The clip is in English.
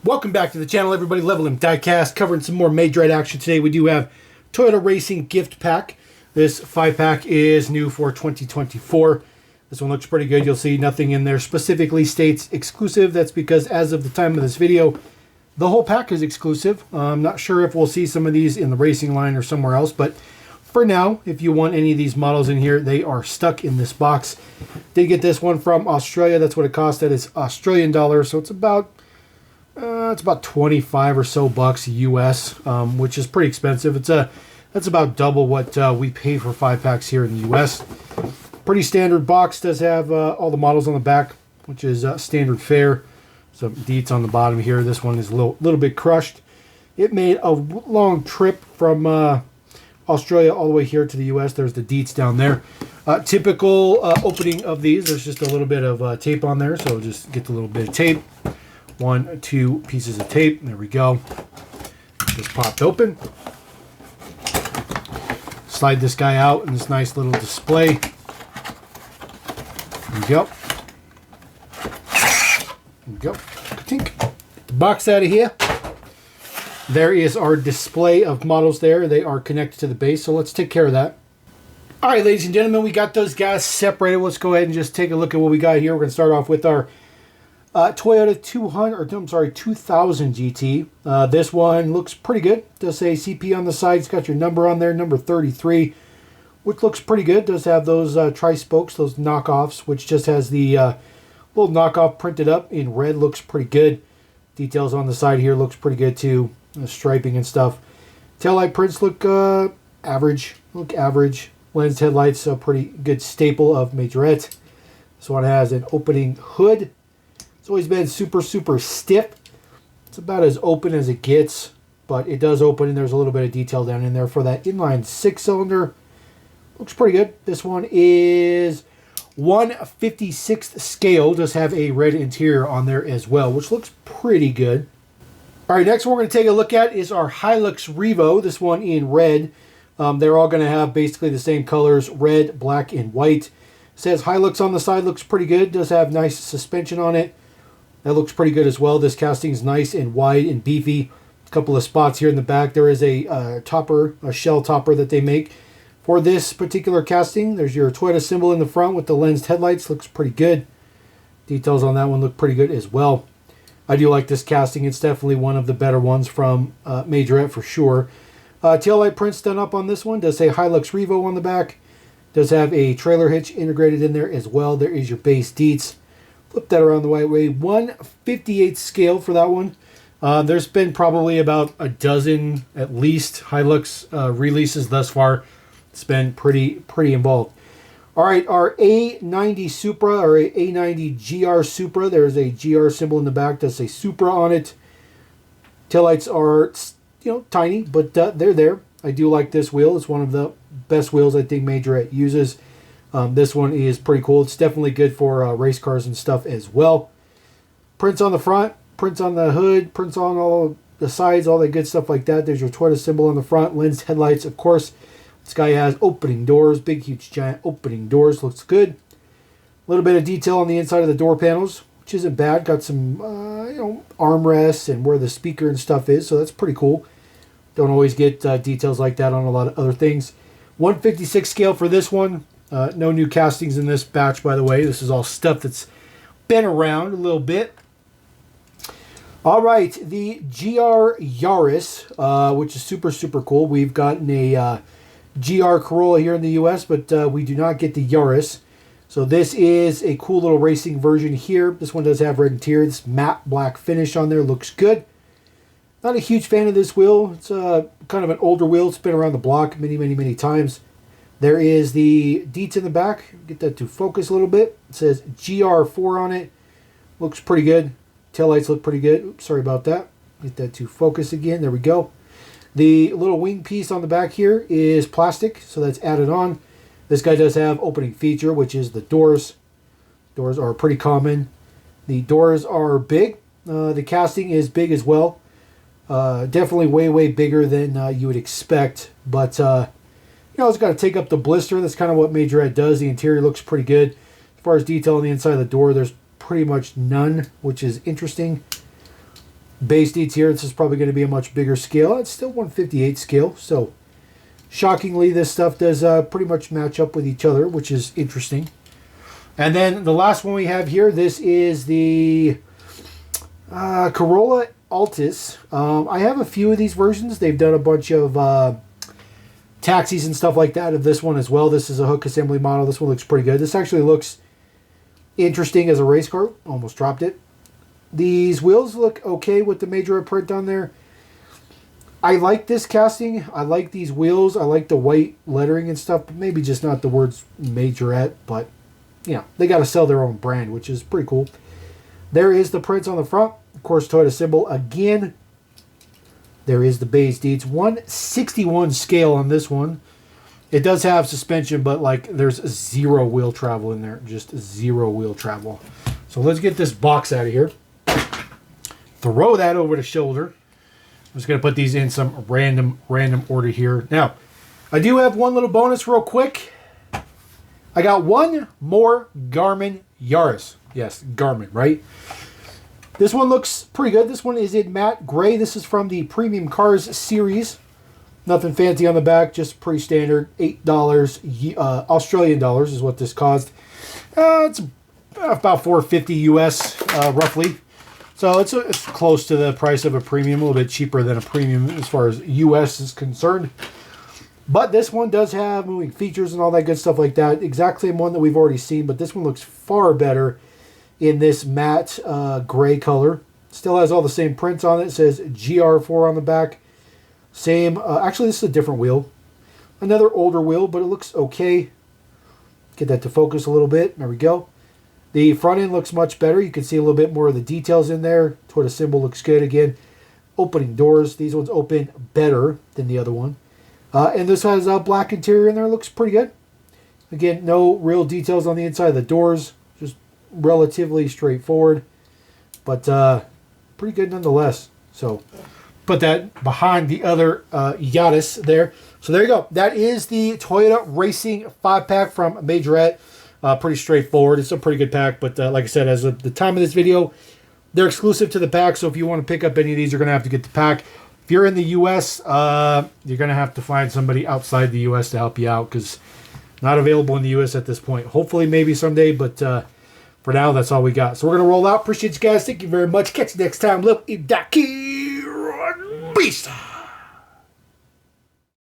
Welcome back to the channel, everybody. Level M Diecast, covering some more Majorette action today. We do have Toyota Racing Gift Pack. This 5-pack is new for 2024. This one looks pretty good. You'll see nothing in there specifically states exclusive. That's because as of the time of this video, the whole pack is exclusive. I'm not sure if we'll see some of these in the racing line or somewhere else, but for now, if you want any of these models in here, they are stuck in this box. Did get this one from Australia. That's what it cost. That is Australian dollars, so it's about 25 or so bucks US, which is pretty expensive. That's about double what we pay for 5-packs here in the US. Pretty standard box. Does have all the models on the back, which is standard fare. Some deets on the bottom here. This one is a little bit crushed. It made a long trip from Australia all the way here to the US. There's the deets down there. Typical opening of these. There's just a little bit of tape on there, so just get the little bit of tape. 1, 2 pieces of tape. There we go. Just popped open. Slide this guy out in this nice little display. There we go. There we go. Tink. Get the box out of here. There is our display of models there. They are connected to the base, so let's take care of that. All right, ladies and gentlemen, we got those guys separated. Let's go ahead and just take a look at what we got here. We're going to start off with our Toyota 2000 GT. This one looks pretty good. Does say CP on the side. It's got your number on there, number 33, which looks pretty good. Does have those tri-spokes, those knockoffs, which just has the little knockoff printed up in red. Looks pretty good. Details on the side here looks pretty good too. The striping and stuff. Taillight prints look average. Lens headlights, a pretty good staple of Majorette. This one has an opening hood. It's always been super stiff. It's about as open as it gets, but it does open, and there's a little bit of detail down in there for that inline 6-cylinder. Looks pretty good. This one is 1/56th scale. Does have a red interior on there as well, which looks pretty good. All right, next one we're going to take a look at is our Hilux Revo. This one in red. They're all going to have basically the same colors, red, black, and white. It says Hilux on the side. Looks pretty good. Does have nice suspension on it. That looks pretty good as well. This casting is nice and wide and beefy. A couple of spots here in the back. There is a topper, a shell topper that they make for this particular casting. There's your Toyota symbol in the front with the lensed headlights. Looks pretty good. Details on that one look pretty good as well. I do like this casting. It's definitely one of the better ones from Majorette for sure. Taillight prints done up on this one. Does say Hilux Revo on the back. Does have a trailer hitch integrated in there as well. There is your base deets. Flip that around the right way. 1/58 scale for that one. There's been probably about a dozen at least Hilux releases thus far. It's been pretty involved. All right, our A90 Supra or A90 GR Supra. There's a GR symbol in the back. Does say Supra on it. Taillights are tiny, but they're there. I do like this wheel. It's one of the best wheels I think Majorette uses. This one is pretty cool. It's definitely good for race cars and stuff as well. Prints on the front, prints on the hood, prints on all the sides, all that good stuff like that. There's your Toyota symbol on the front, lensed headlights, of course. This guy has opening doors, big, huge, giant opening doors. Looks good. A little bit of detail on the inside of the door panels, which isn't bad. Got some, armrests and where the speaker and stuff is, so that's pretty cool. Don't always get details like that on a lot of other things. 1/56 scale for this one. No new castings in this batch, by the way. This is all stuff that's been around a little bit. All right, the GR Yaris, which is super cool. We've gotten a GR Corolla here in the US, but we do not get the Yaris. So this is a cool little racing version here. This one does have red interior. This matte black finish on there looks good. Not a huge fan of this wheel. It's kind of an older wheel. It's been around the block many times. There is the deets in the back. Get that to focus a little bit. It says GR4 on it. Looks pretty good. Taillights look pretty good. Oops, sorry about that. Get that to focus again. There we go. The little wing piece on the back here is plastic, so that's added on. This guy does have opening feature, which is the doors. Doors are pretty common. The doors are big. The casting is big as well. Definitely way bigger than you would expect, but it's got to take up the blister. That's kind of what Majorette does. The interior looks pretty good. As far as detail on the inside of the door, there's pretty much none, which is interesting. base deeds here. This is probably going to be a much bigger scale. It's still 158 scale, so shockingly this stuff does pretty much match up with each other, which is interesting. And then the last one we have here, this is the Corolla Altis. I have a few of these versions. They've done a bunch of taxis and stuff like that of this one as well. This is a hook assembly model. This one looks pretty good. This actually looks interesting as a race car. Almost dropped it. These wheels look okay with the Majorette print on there. I like this casting. I like these wheels. I like the white lettering and stuff, but maybe just not the words Majorette. But, you know, they got to sell their own brand, which is pretty cool. There is the prints on the front. Of course, Toyota symbol again. There is the base deeds. 161 scale on this one. It does have suspension, but like there's zero wheel travel in there. Just zero wheel travel. So let's get this box out of here. Throw that over the shoulder. I'm just going to put these in some random order here. Now, I do have one little bonus real quick. I got one more Garmin Yaris. Yes, Garmin, right? This one looks pretty good. This one is in matte gray. This is from the Premium Cars series. Nothing fancy on the back, just pretty standard. $8 Australian dollars is what this cost. It's about $4.50 US, roughly. So it's close to the price of a premium, a little bit cheaper than a premium as far as US is concerned. But this one does have moving features and all that good stuff like that. Exact same one that we've already seen, but this one looks far better in this matte gray color. Still has all the same prints on it. It says GR4 on the back. Same, actually this is a different wheel. Another older wheel, but it looks okay. Get that to focus a little bit. There we go. The front end looks much better. You can see a little bit more of the details in there. Toyota symbol looks good again. Opening doors. These ones open better than the other one. And this has a black interior in there. Looks pretty good. Again, no real details on the inside of the doors. Just relatively straightforward. But pretty good nonetheless. So put that behind the other Yaris there. So there you go. That is the Toyota Racing 5-pack from Majorette. Pretty straightforward. It's a pretty good pack, but like I said, as of the time of this video, they're exclusive to the pack, so if you want to pick up any of these, you're going to have to get the pack. If you're in the U.S., you're going to have to find somebody outside the U.S. to help you out, because not available in the U.S. at this point. Hopefully, maybe someday, but for now, that's all we got. So we're going to roll out. Appreciate you guys. Thank you very much. Catch you next time. Little Idaki. Peace.